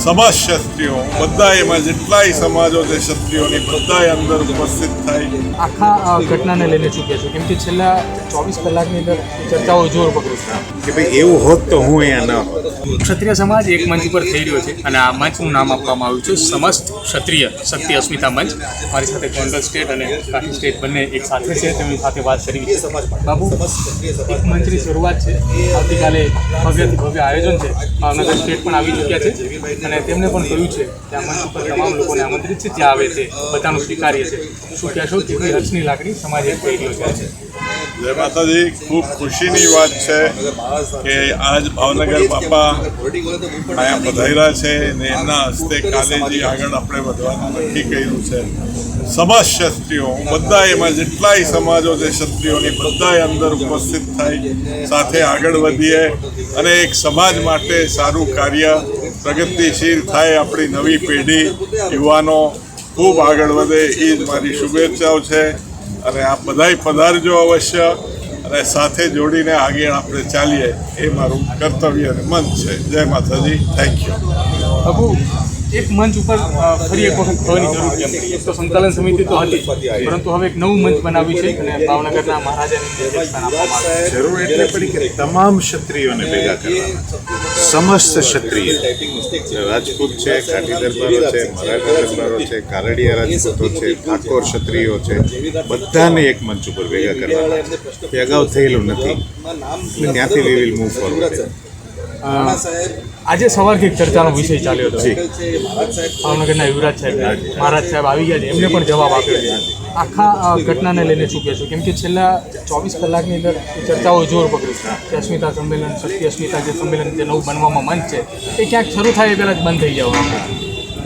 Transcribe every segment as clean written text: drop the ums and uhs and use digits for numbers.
સમસ્ત ક્ષત્રિયો બધા એમાં જેટલાય સમાજો છે ક્ષત્રિયોની બધાય અંદર ઉપસ્થિત થાય. આખા ઘટનાને લઈને શું કહેશો? કેમ કે છેલ્લા 24 કલાકની અંદર ચર્ચાઓ જોર પકડી છે કે ભાઈ એવું હોત તો હું અહીંયા ન હોત. ક્ષત્રિય સમાજ એક મંચ ઉપર થઈ રહ્યો છે અને આ મંચનું નામ આપવામાં આવ્યું છે સમસ્ત ક્ષત્રિય શક્તિ અસ્મિતા મંચ. મારી સાથે ગોંડલ સ્ટેટ અને કાઠી સ્ટેટ બંને એક સાથે છે, તેમની સાથે વાત કરવી છે. બાબુ, એક મંચની શરૂઆત છે, આવતીકાલે ભવ્યથી ભવ્ય આયોજન છે. ભાવનગર સ્ટેટ પણ આવી ચૂક્યા છે અને તેમણે પણ કહ્યું છે કે આ મંચ ઉપર તમામ લોકોને આમંત્રિત છે, જ્યાં આવે તે બધાનું સ્વીકાર્ય છે. શું કહેશો? કેટલી હર્ષની લાગણી સમાજ એક થઈ રહ્યો છે. જય માતાજી. ખૂબ ખુશીની વાત છે કે આજ ભાવનગર બાપા અહીંયા પધાર્યા છે ને એમના હસ્તે કાલે જે આગળ આપણે વધવાનું નક્કી કર્યું છે. સમસ્ત ક્ષત્રિયો બધા એમાં જેટલાય સમાજો છે ક્ષત્રિયોની બધાય અંદર ઉપસ્થિત થાય, સાથે આગળ વધીએ અને એક સમાજ માટે સારું કાર્ય પ્રગતિશીલ થાય. આપણી નવી પેઢી યુવાનો ખૂબ આગળ વધે એ જ મારી શુભેચ્છાઓ છે અને આ બધાય પધારજો અવશ્ય અને સાથે જોડીને આગળ આપણે ચાલીએ એ મારું કર્તવ્ય અને મન છે. જય માતાજી. Thank you. બાબુ, એક મંચ ઉપર ફરી એક વખત થવાની જરૂર કેમ? એક તો સંકલન સમિતિ તો હતી, પરંતુ હવે એક નવું મંચ બનાવ્યું છે અને ભાવનગરના મહારાજાની સ્થાન આપવામાં આવ્યું છે. જરૂર એટલે પડી કે તમામ ક્ષત્રિયોને ભેગા કરવાના, સમસ્ત ક્ષત્રિય, રાજપૂત છે, કાઠી દરબારો છે, મરાઠા દરબારો છે, કારડિયા રાજપૂતો છે, ઠાકોર ક્ષત્રિયો છે, બધાને એક મંચ ઉપર ભેગા કરવાના. એ અગાઉ થયેલું નથી, ત્યાંથી વી વિલ મૂવ ફોરવર્ડ. આજે સવારથી એક ચર્ચાનો વિષય ચાલ્યો હતો. ભાવનગરના યુવરાજ સાહેબ, મહારાજ સાહેબ આવી ગયા છે, એમને પણ જવાબ આપ્યો છે. આખા ઘટનાને લઈને શું કહેશો? કેમ કે છેલ્લા 24 કલાકની અંદર ચર્ચાઓ જોર પકડી છે કે અસ્મિતા સંમેલન, શક્તિ અસ્મિતા જે સંમેલન જે નવું બનવામાં મંચ છે એ ક્યાંક શરૂ થાય એ પહેલાં જ બંધ થઈ જવાનું.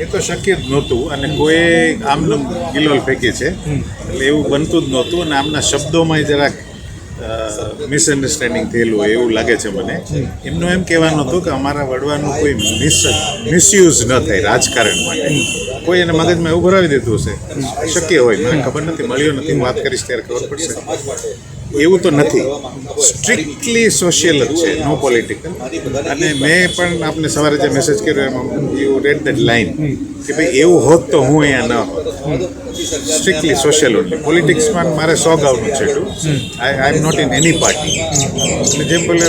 એ તો શક્ય જ નહોતું અને કોઈ આમનું ગિલોલ ફેંકે છે એટલે એવું બનતું જ નહોતું અને આમના શબ્દોમાં જરાક મિસઅન્ડરસ્ટેન્ડિંગ થયેલું હોય એવું લાગે છે મને. એમનું એમ કહેવાનું હતું કે અમારા વડવાનું કોઈ મિસયુઝ ન થાય રાજકારણ માટે. કોઈ એને મગજમાં એવું ભરાવી દીધું હશે, શક્ય હોય, મને ખબર નથી, મળ્યો નથી, હું વાત કરીશ ત્યારે ખબર પડશે. એવું તો નથી, સ્ટ્રિક્ટલી સોશિયલ જ છે, નો પોલિટિકલ. અને મેં પણ આપને સવારે જે મેસેજ કર્યો એમાં યુ રેડ દેટ લાઇન કે ભાઈ એવું હોત તો હું અહીંયા ન હોત. Strictly social only. પોલિટિક્સમાં મારે 100 ગાઉનું છે એટલું. I am not in any party. અને જેમ બોલે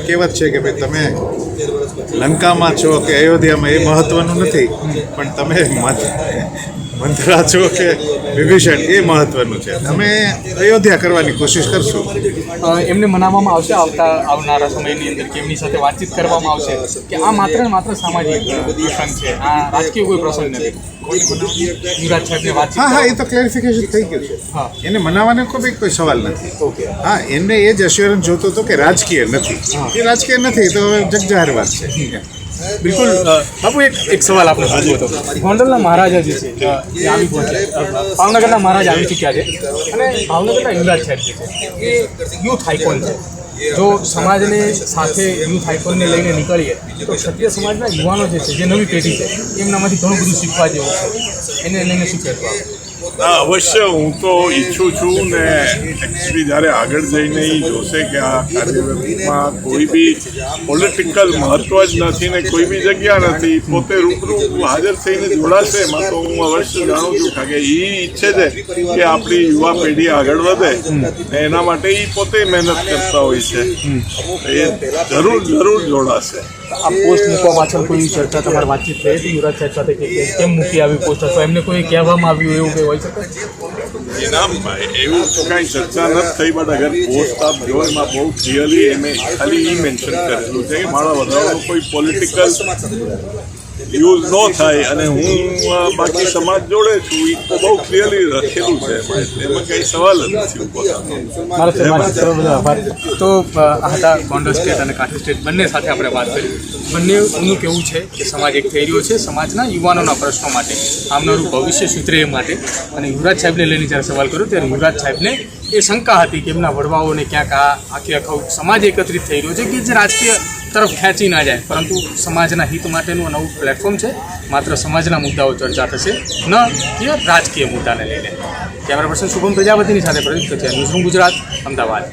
કહેવત છે કે ભાઈ તમે લંકામાં છો કે અયોધ્યામાં એ મહત્ત્વનું નથી, પણ તમે મંથરા છો કે વિભીષણ એ મહત્વનું છે. અમે અયોધ્યા કરવાની કોશિશ કરશું. એમને મનાવવામાં આવશે આવનારા સમયની અંદર કે એમની સાથે વાતચીત કરવામાં આવશે કે આ માત્ર ને માત્ર સામાજિક પ્રસંગ છે, આ રાજકીય કોઈ પ્રસંગ નથી. યુવરાજ સાહેબને વાતચીત, હા, એ તો ક્લેરિફિકેશન થઈ ગયું છે. એને મનાવવાનો કોઈ સવાલ નથી. હા, એને એ જ અશ્યોરન્સ જોતો હતો કે રાજકીય નથી. એ રાજકીય નથી તો હવે જગજાહેર વાત છે. બિલકુલ. બાપુ, એક સવાલ આપણે પૂછવો હતો. ગોંડલના મહારાજા જે છે એ આવી પહોંચ્યા, ભાવનગરના મહારાજા આવી ચૂક્યા છે અને ભાવનગરના યુવરાજ સાહેબ જે છે એ યુથ આઇકોન છે. જો સમાજને સાથે યુથ આઇકોનને લઈને નીકળીએ તો ક્ષત્રિય સમાજના યુવાનો જે છે, જે નવી પેઢી છે, એમનામાંથી ઘણું બધું શીખવા જેવું છે. એને લઈને શું કહેતું? અવશ્ય હું તો ઈચ્છું છું ને એકચ્યુઅલી જ્યારે આગળ જઈને એ જોશે કે આ કાર્યક્રમમાં કોઈ બી પોલિટિકલ મહત્વ જ નથી ને કોઈ બી જગ્યા નથી, પોતે રૂબરૂ હાજર થઈને જોડાશે એમાં તો હું અવશ્ય જાણું છું. કારણ કે એ ઈચ્છે છે કે આપણી યુવા પેઢી આગળ વધે ને એના માટે એ પોતે મહેનત કરતા હોય છે. એ જરૂર જોડાશે. આ પોસ્ટ મૂકવા પાછળ કોઈ ચર્ચા, તમારી વાતચીત થઈ હતી યુવરાજ સાહેબ સાથે કે કેમ મૂકી આવી પોસ્ટ, અથવા એમને કોઈ કહેવામાં આવ્યું એવું કંઈ હોય શકે? ઇનામભાઈ, એવું તો કાંઈ ચર્ચા નથી થઈ, બટ અગર પોસ્ટ આપ જો એમાં બહુ ક્લિયરલી એમે ખાલી એ મેન્શન કરેલું છે કે મારા વધારાનો કોઈ પોલિટિકલ યુઝ ન થાય અને હું બાકી સમાજ જોડે છું, એ તો બહુ ક્લિયરલી લખેલું છે. એમાં કંઈ સવાલ જ નથી પોતાનો. તો આ હતા ગોંડલ સ્ટેટ અને કાઠી સ્ટેટ બંને સાથે આપણે વાત કરી. બંનેનું કહેવું છે કે સમાજ એક થઈ રહ્યો છે સમાજના યુવાનોના પ્રશ્નો માટે, આવનારું ભવિષ્ય સુધરે એ માટે. અને યુવરાજ સાહેબને લઈને જ્યારે સવાલ કર્યો ત્યારે યુવરાજ સાહેબને એ શંકા હતી કે એમના વડવાઓને ક્યાંક આખો સમાજ એકત્રિત થઈ રહ્યો છે કે જે રાજકીય તરફ ખેંચી ના જાય, પરંતુ સમાજના હિત માટેનું નવું પ્લેટફોર્મ છે. માત્ર સમાજના મુદ્દાઓ ચર્ચા થશે, ન કે રાજકીય મુદ્દાને લઈને. કેમેરા પર્સન શુભમ પ્રજાપતિની સાથે પ્રદીપ કચિયા, ન્યૂઝરૂમ ગુજરાત, અમદાવાદ.